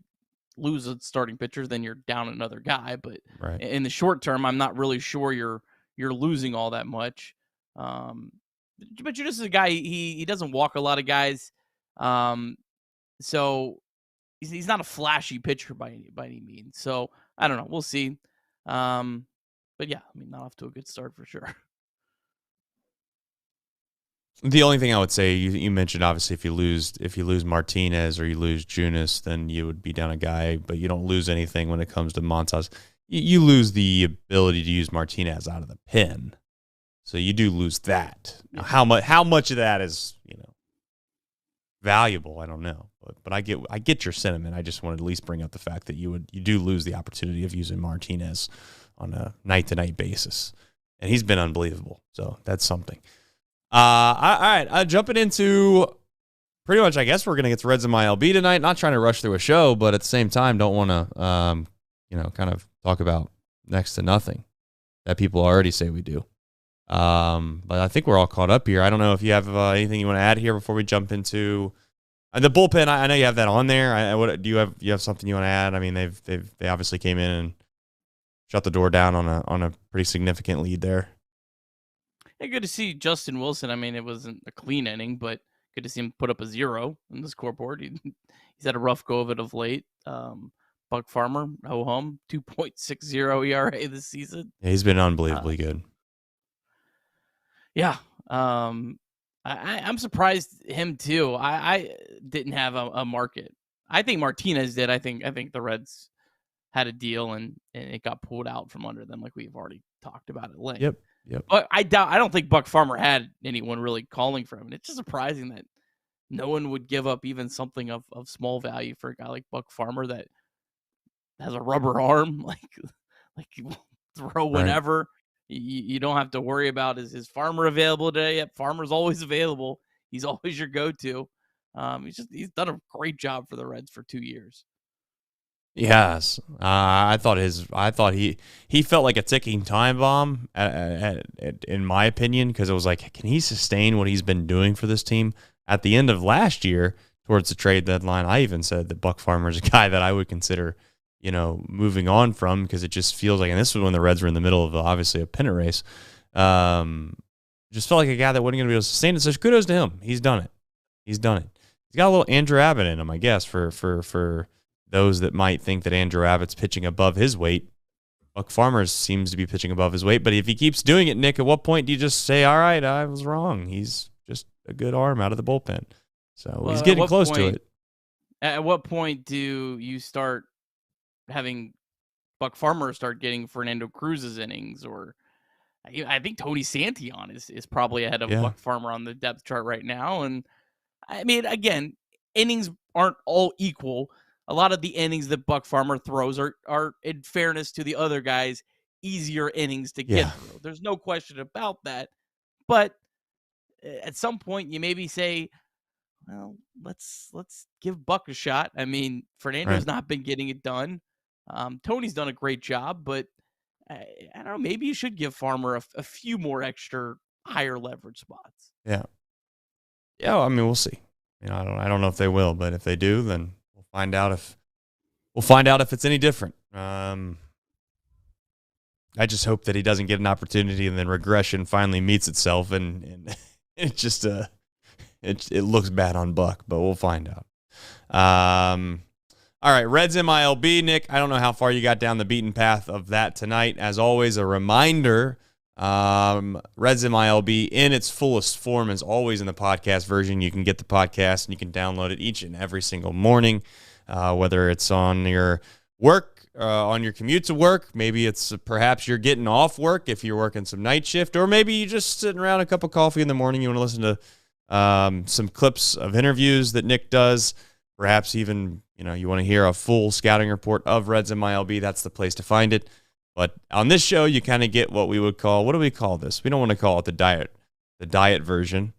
lose a starting pitcher, then you're down another guy. But right. In the short term, I'm not really sure you're losing all that much. But Junis is a guy, he doesn't walk a lot of guys. So he's not a flashy pitcher by any means. So I don't know. We'll see. But yeah, I mean, not off to a good start for sure. The only thing I would say, you mentioned obviously if you lose Martinez or you lose Junis, then you would be down a guy, but you don't lose anything when it comes to Montas. You lose the ability to use Martinez out of the pen, so you do lose that. Now, how much of that is valuable? I don't know, but I get your sentiment. I just wanted to at least bring up the fact that you do lose the opportunity of using Martinez on a night-to-night basis, and he's been unbelievable. So that's something. All right. Jumping into pretty much, I guess we're going to get to Reds in my LB tonight. Not trying to rush through a show, but at the same time, don't want to, kind of talk about next to nothing that people already say we do. But I think we're all caught up here. I don't know if you have anything you want to add here before we jump into the bullpen. I know you have that on there. Do you have something you want to add? I mean, they obviously came in and shut the door down on a pretty significant lead there. Yeah, good to see Justin Wilson. I mean, it wasn't a clean inning, but good to see him put up a 0 in the scoreboard. He's had a rough go of it of late. Buck Farmer, ho hum, 2.60 ERA this season. Yeah, he's been unbelievably good. Yeah. I'm surprised him too. I didn't have a market. I think Martinez did. I think the Reds had a deal and it got pulled out from under them, like we've already talked about at length. Yep. But I don't think Buck Farmer had anyone really calling for him. And it's just surprising that no one would give up even something of small value for a guy like Buck Farmer that has a rubber arm, like you will throw whenever. Right. You don't have to worry about is Farmer available today? Yep, Farmer's always available. He's always your go-to. He's done a great job for the Reds for 2 years. Yes, I thought he felt like a ticking time bomb, in my opinion, because it was like, can he sustain what he's been doing for this team? At the end of last year, towards the trade deadline, I even said that Buck Farmer's a guy that I would consider, moving on from, because it just feels like, and this was when the Reds were in the middle of obviously a pennant race, just felt like a guy that wasn't going to be able to sustain it. So kudos to him. He's done it. He's got a little Andrew Abbott in him, I guess, for those that might think that Andrew Abbott's pitching above his weight. Buck Farmer seems to be pitching above his weight, but if he keeps doing it, Nick, at what point do you just say, all right, I was wrong? He's just a good arm out of the bullpen. So he's getting close to it. At what point do you start having Buck Farmer start getting Fernando Cruz's innings? Or I think Tony Santillan is probably ahead of Buck Farmer on the depth chart right now. And I mean, again, innings aren't all equal. A lot of the innings that Buck Farmer throws are, in fairness to the other guys, easier innings to get through. There's no question about that. But at some point, you maybe say, well, let's give Buck a shot. I mean, Fernando's not been getting it done. Tony's done a great job, but I don't know. Maybe you should give Farmer a few more extra higher leverage spots. Yeah. I mean, we'll see. I don't know if they will, but if they do, then we'll find out if it's any different. I just hope that he doesn't get an opportunity and then regression finally meets itself and it just it looks bad on Buck, but we'll find out. All right, Reds MILB, Nick. I don't know how far you got down the beaten path of that tonight. As always, a reminder, Reds MILB in its fullest form is always in the podcast version. You can get the podcast and you can download it each and every single morning, whether it's on your work, on your commute to work. Maybe it's perhaps you're getting off work if you're working some night shift, or maybe you're just sitting around a cup of coffee in the morning. You want to listen to some clips of interviews that Nick does. Perhaps even, you want to hear a full scouting report of Reds MILB. That's the place to find it. But on this show, you kind of get what we would call, what do we call this? We don't want to call it the diet version,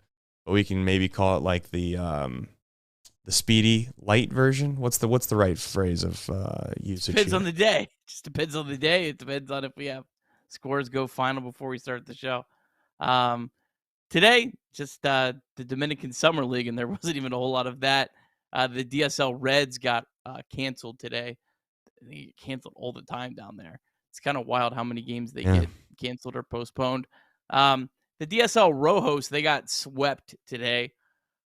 but we can maybe call it like the speedy light version. What's the right phrase of usage? Depends on the day. Just depends on the day. It depends on if we have scores go final before we start the show. Today, just the Dominican Summer League, and there wasn't even a whole lot of that. The DSL Reds got canceled today. They get canceled all the time down there. It's kind of wild how many games they get canceled or postponed. The DSL Rojos, they got swept today.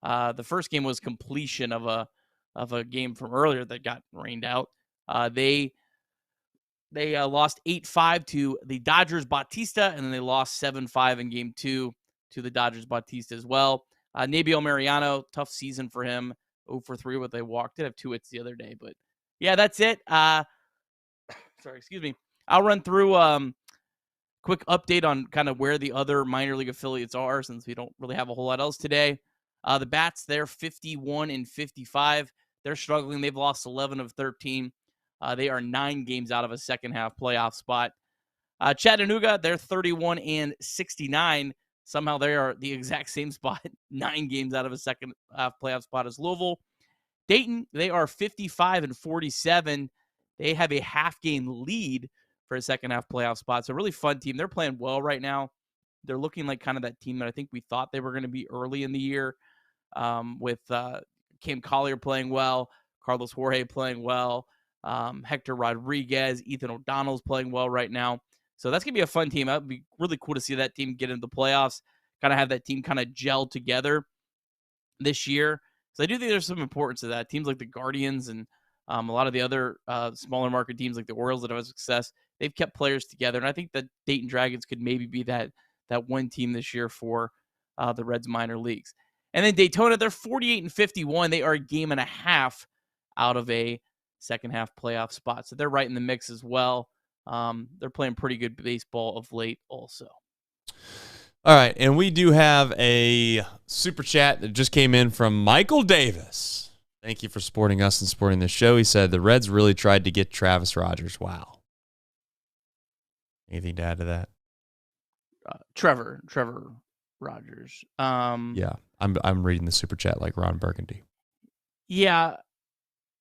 The first game was completion of a game from earlier that got rained out. They lost 8-5 to the Dodgers Bautista, and then they lost 7-5 in game 2 to the Dodgers Bautista as well. Nabil Mariano, tough season for him. 0-for-3 what they walked. Did have 2 hits the other day, but yeah, that's it. Sorry, excuse me. I'll run through quick update on kind of where the other minor league affiliates are, since we don't really have a whole lot else today. The Bats, they're 51-55. They're struggling. They've lost 11 of 13. They are 9 games out of a second half playoff spot. Chattanooga, they're 31-69. Somehow they are the exact same spot, 9 games out of a second half playoff spot as Louisville. Dayton, they are 55-47. They have a half game lead for a second half playoff spot. So a really fun team. They're playing well right now. They're looking like kind of that team that I think we thought they were going to be early in the year, with Cam Collier playing well, Carlos Jorge playing well, Hector Rodriguez, Ethan O'Donnell's playing well right now. So that's going to be a fun team. That would be really cool to see that team get into the playoffs, kind of have that team kind of gel together this year. So I do think there's some importance to that. Teams like the Guardians and A lot of the other smaller market teams like the Orioles that have had success, they've kept players together. And I think that Dayton Dragons could maybe be that one team this year for the Reds minor leagues. And then Daytona, they're 48-51. They are a game and a half out of a second half playoff spot. So they're right in the mix as well. They're playing pretty good baseball of late also. All right, and we do have a super chat that just came in from Michael Davis. Thank you for supporting us and supporting this show. He said the Reds really tried to get Travis Rogers. Wow. Anything to add to that? Trevor Rogers. Yeah, I'm reading the super chat like Ron Burgundy. Yeah.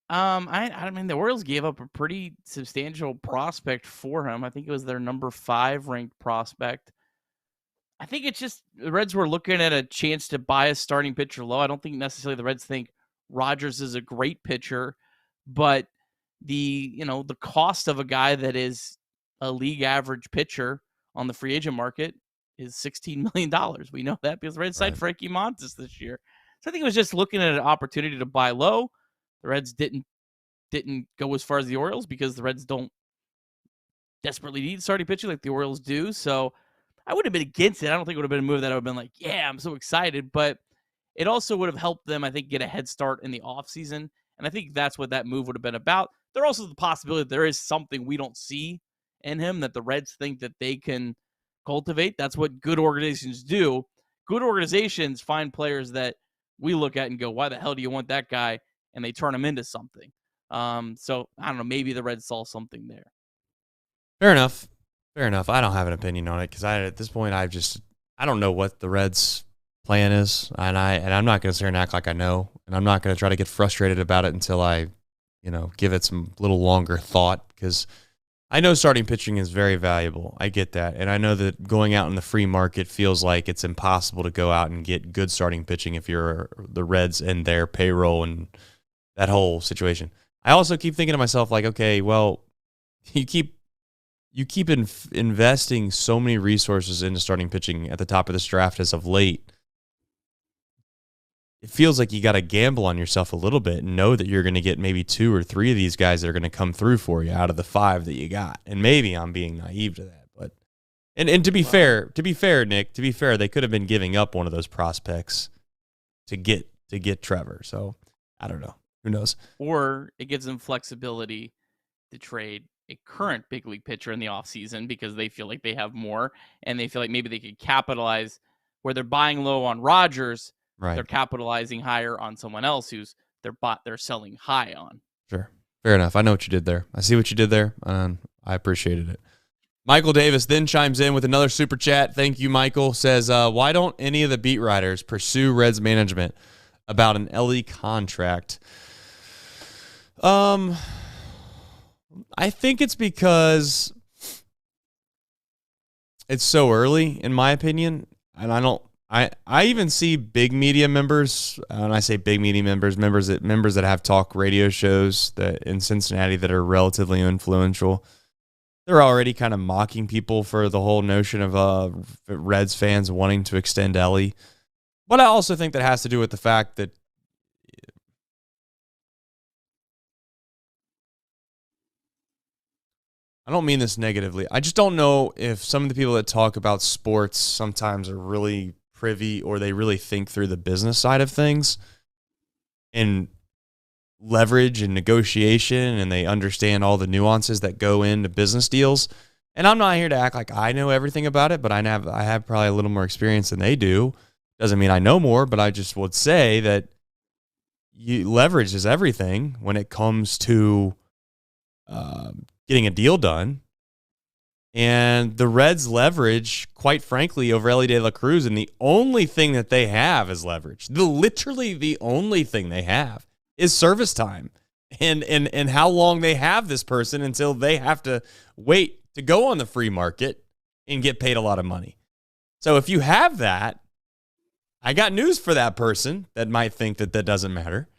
I mean, the Orioles gave up a pretty substantial prospect for him. I think it was their number 5 ranked prospect. I think it's just the Reds were looking at a chance to buy a starting pitcher low. I don't think necessarily the Reds think Rogers is a great pitcher, but the cost of a guy that is a league average pitcher on the free agent market is $16 million. We know that because the Reds signed Frankie Montas this year. So I think it was just looking at an opportunity to buy low. The Reds didn't go as far as the Orioles because the Reds don't desperately need starting pitching like the Orioles do. So I would have been against it. I don't think it would have been a move that I would have been like, yeah, I'm so excited. But it also would have helped them, I think, get a head start in the offseason. And I think that's what that move would have been about. There's also the possibility that there is something we don't see in him that the Reds think that they can cultivate. That's what good organizations do. Good organizations find players that we look at and go, why the hell do you want that guy? And they turn him into something. So, I don't know, maybe the Reds saw something there. Fair enough. I don't have an opinion on it because at this point, I don't know what the Reds' plan is, and I'm not going to sit here and act like I know, and I'm not going to try to get frustrated about it until I, give it some little longer thought because I know starting pitching is very valuable. I get that, and I know that going out in the free market feels like it's impossible to go out and get good starting pitching if you're the Reds and their payroll and that whole situation. I also keep thinking to myself like, okay, well, you keep investing so many resources into starting pitching at the top of this draft as of late. It feels like you got to gamble on yourself a little bit and know that you're going to get maybe 2 or 3 of these guys that are going to come through for you out of the 5 that you got. And maybe I'm being naive to that, but and to be fair, Nick, they could have been giving up one of those prospects to get Trevor. So I don't know. Who knows? Or it gives them flexibility to trade a current big league pitcher in the offseason because they feel like they have more and they feel like maybe they could capitalize where they're buying low on Rogers. Right. They're capitalizing higher on someone else who's they're selling high on. Sure. Fair enough. I know what you did there. I see what you did there, and I appreciated it. Michael Davis then chimes in with another super chat. Thank you, Michael. Says, why don't any of the beat writers pursue Reds management about an Elly contract? I think it's because it's so early, in my opinion, and I even see big media members, and I say big media members that have talk radio shows that in Cincinnati that are relatively influential. They're already kind of mocking people for the whole notion of Reds fans wanting to extend Elly. But I also think that has to do with the fact that I don't mean this negatively. I just don't know if some of the people that talk about sports sometimes are really privy or they really think through the business side of things and leverage and negotiation, and they understand all the nuances that go into business deals. And I'm not here to act like I know everything about it, but I have probably a little more experience than they do. Doesn't mean I know more, but I just would say that leverage is everything when it comes to getting a deal done. And the Reds leverage, quite frankly, over Elly De La Cruz, and the only thing that they have is leverage. Literally the only thing they have is service time and how long they have this person until they have to wait to go on the free market and get paid a lot of money. So if you have that, I got news for that person that might think that doesn't matter.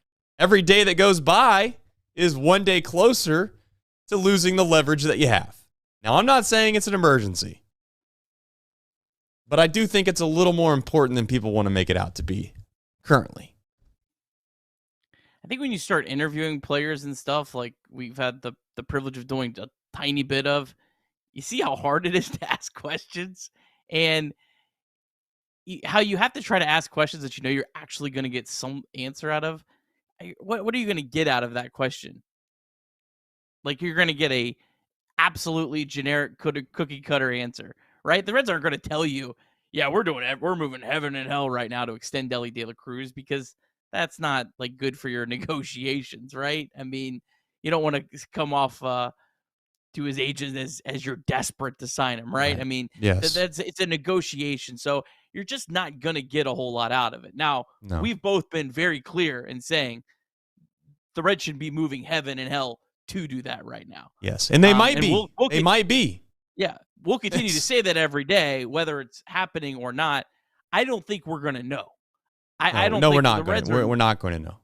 Every day that goes by is one day closer to losing the leverage that you have. Now, I'm not saying it's an emergency, but I do think it's a little more important than people want to make it out to be currently. I think when you start interviewing players and stuff, like we've had the privilege of doing a tiny bit of, you see how hard it is to ask questions and how you have to try to ask questions that you know you're actually going to get some answer out of. What are you going to get out of that question? Like you're going to get a absolutely generic cookie cutter answer, right? The Reds aren't going to tell you, yeah, we're moving heaven and hell right now to extend Elly De La Cruz, because that's not like good for your negotiations, right? I mean, you don't want to come off to his agent as you're desperate to sign him, right? I mean, yes, it's a negotiation, so you're just not going to get a whole lot out of it. Now, we've both been very clear in saying the Reds should be moving heaven and hell to do that right now. Yes, and they might be. They might be. Yeah, we'll continue to say that every day, whether it's happening or not. I don't think we're going to know. I don't. No, think we're not. We're not going to know.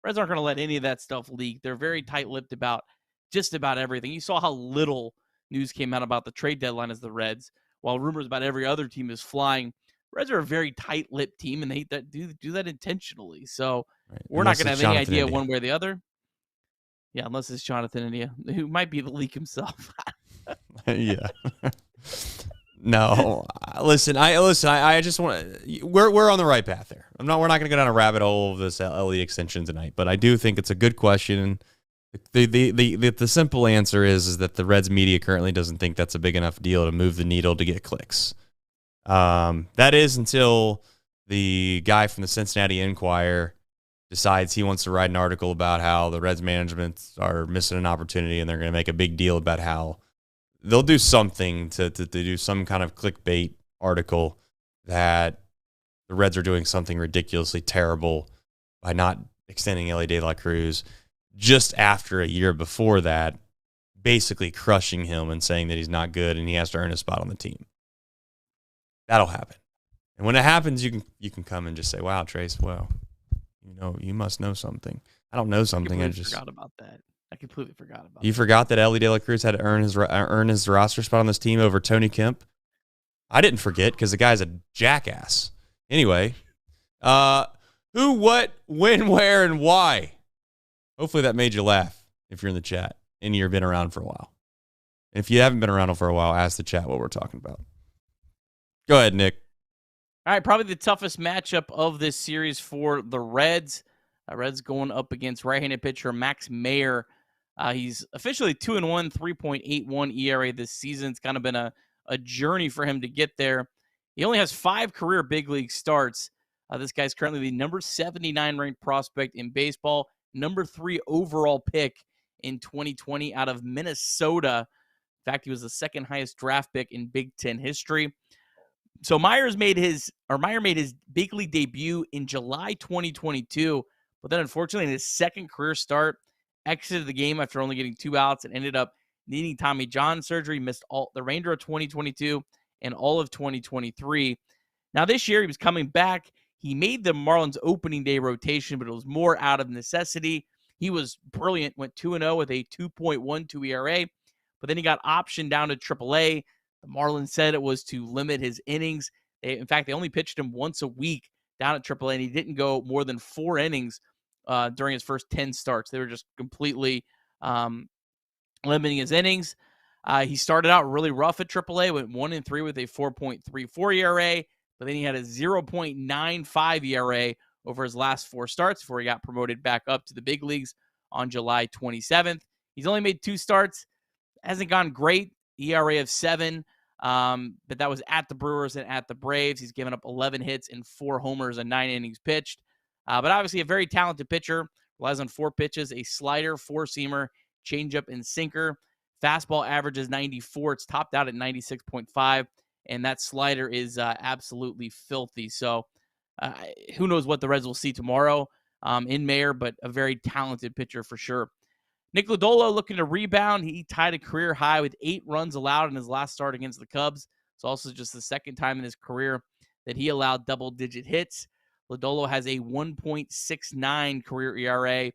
Reds aren't going to let any of that stuff leak. They're very tight-lipped about just about everything. You saw how little news came out about the trade deadline as the Reds, while rumors about every other team is flying. Reds are a very tight-lipped team, and they do that intentionally. So we're not going to have any idea one way or the other. Yeah, unless it's Jonathan India, who might be the leak himself. Yeah. No, listen. I just want. We're on the right path there. We're not going to go down a rabbit hole of this Elly extension tonight, but I do think it's a good question. The simple answer is that the Reds media currently doesn't think that's a big enough deal to move the needle to get clicks. That is until the guy from the Cincinnati Enquirer decides he wants to write an article about how the Reds management are missing an opportunity, and they're going to make a big deal about how they'll do something to do some kind of clickbait article that the Reds are doing something ridiculously terrible by not extending Elly De La Cruz just after a year before that, basically crushing him and saying that he's not good and he has to earn a spot on the team. That'll happen. And when it happens, you can come and just say, wow, Trace, well, you must know something. I don't know something. I just forgot about that. I completely forgot about You forgot that Elly De La Cruz had to earn his roster spot on this team over Tony Kemp? I didn't forget because the guy's a jackass. Anyway, who, what, when, where, and why? Hopefully that made you laugh if you're in the chat and you've been around for a while. If you haven't been around for a while, ask the chat what we're talking about. Go ahead, Nick. All right, probably the toughest matchup of this series for the Reds. Reds going up against right-handed pitcher Max Meyer. He's officially 2-1, 3.81 ERA this season. It's kind of been a journey for him to get there. He only has 5 career big league starts. This guy's currently the number 79 ranked prospect in baseball, number 3 overall pick in 2020 out of Minnesota. In fact, he was the second highest draft pick in Big Ten history. So Meyer made his big league debut in July 2022, but then unfortunately in his second career start, exited the game after only getting 2 outs and ended up needing Tommy John surgery, missed all the remainder of 2022 and all of 2023. Now this year he was coming back. He made the Marlins opening day rotation, but it was more out of necessity. He was brilliant, went 2-0 with a 2.12 ERA, but then he got optioned down to AAA. The Marlins said it was to limit his innings. In fact, they only pitched him once a week down at AAA, and he didn't go more than 4 innings during his first 10 starts. They were just completely limiting his innings. He started out really rough at AAA, went 1-3 with a 4.34 ERA, but then he had a 0.95 ERA over his last 4 starts before he got promoted back up to the big leagues on July 27th. He's only made 2 starts. Hasn't gone great. ERA of 7, but that was at the Brewers and at the Braves. He's given up 11 hits and 4 homers and 9 innings pitched. But obviously a very talented pitcher. Relies on 4 pitches, a slider, 4-seamer, changeup, and sinker. Fastball averages 94. It's topped out at 96.5, and that slider is absolutely filthy. So who knows what the Reds will see tomorrow in Meyer, but a very talented pitcher for sure. Nick Lodolo looking to rebound. He tied a career high with 8 runs allowed in his last start against the Cubs. It's also just the second time in his career that he allowed double-digit hits. Lodolo has a 1.69 career ERA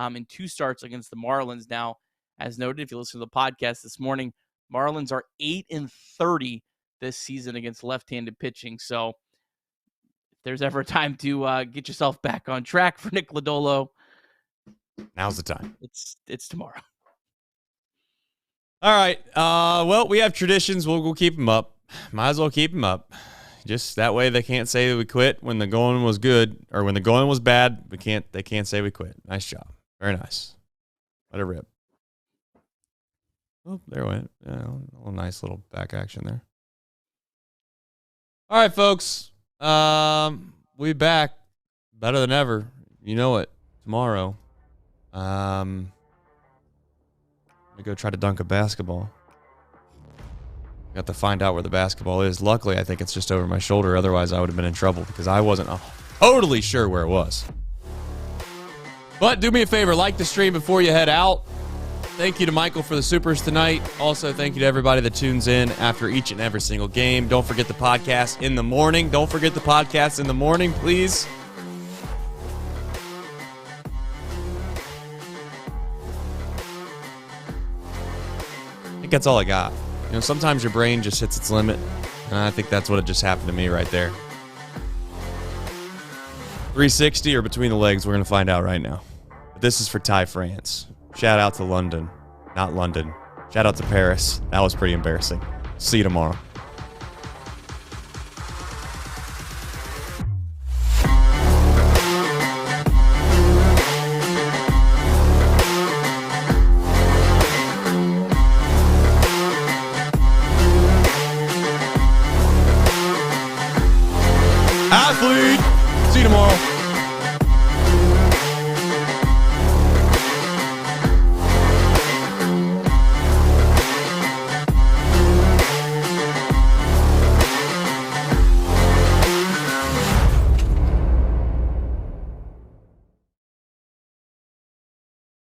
in 2 starts against the Marlins. Now, as noted, if you listen to the podcast this morning, Marlins are 8-30 this season against left-handed pitching. So if there's ever a time to get yourself back on track for Nick Lodolo, Now's the time. It's tomorrow. All right. Well, we have traditions. We'll keep them up. Might as well keep them up. Just that way they can't say that we quit when the going was good, or when the going was bad. They can't say we quit. Nice job. Very nice. Let it rip. Oh, there it went. Yeah, a little nice little back action there. All right, folks. We back better than ever. You know it. Tomorrow. Let me go try to dunk a basketball. Got to find out where the basketball is. Luckily, I think it's just over my shoulder. Otherwise, I would have been in trouble because I wasn't totally sure where it was. But do me a favor, like the stream before you head out. Thank you to Michael for the supers tonight. Also, thank you to everybody that tunes in after each and every single game. Don't forget the podcast in the morning. Don't forget the podcast in the morning, please. I think that's all I got. You know, sometimes your brain just hits its limit. And I think that's what it just happened to me right there. 360 or between the legs, we're going to find out right now. But this is for Ty France. Shout out to London. Not London. Shout out to Paris. That was pretty embarrassing. See you tomorrow. Athlete. See you tomorrow.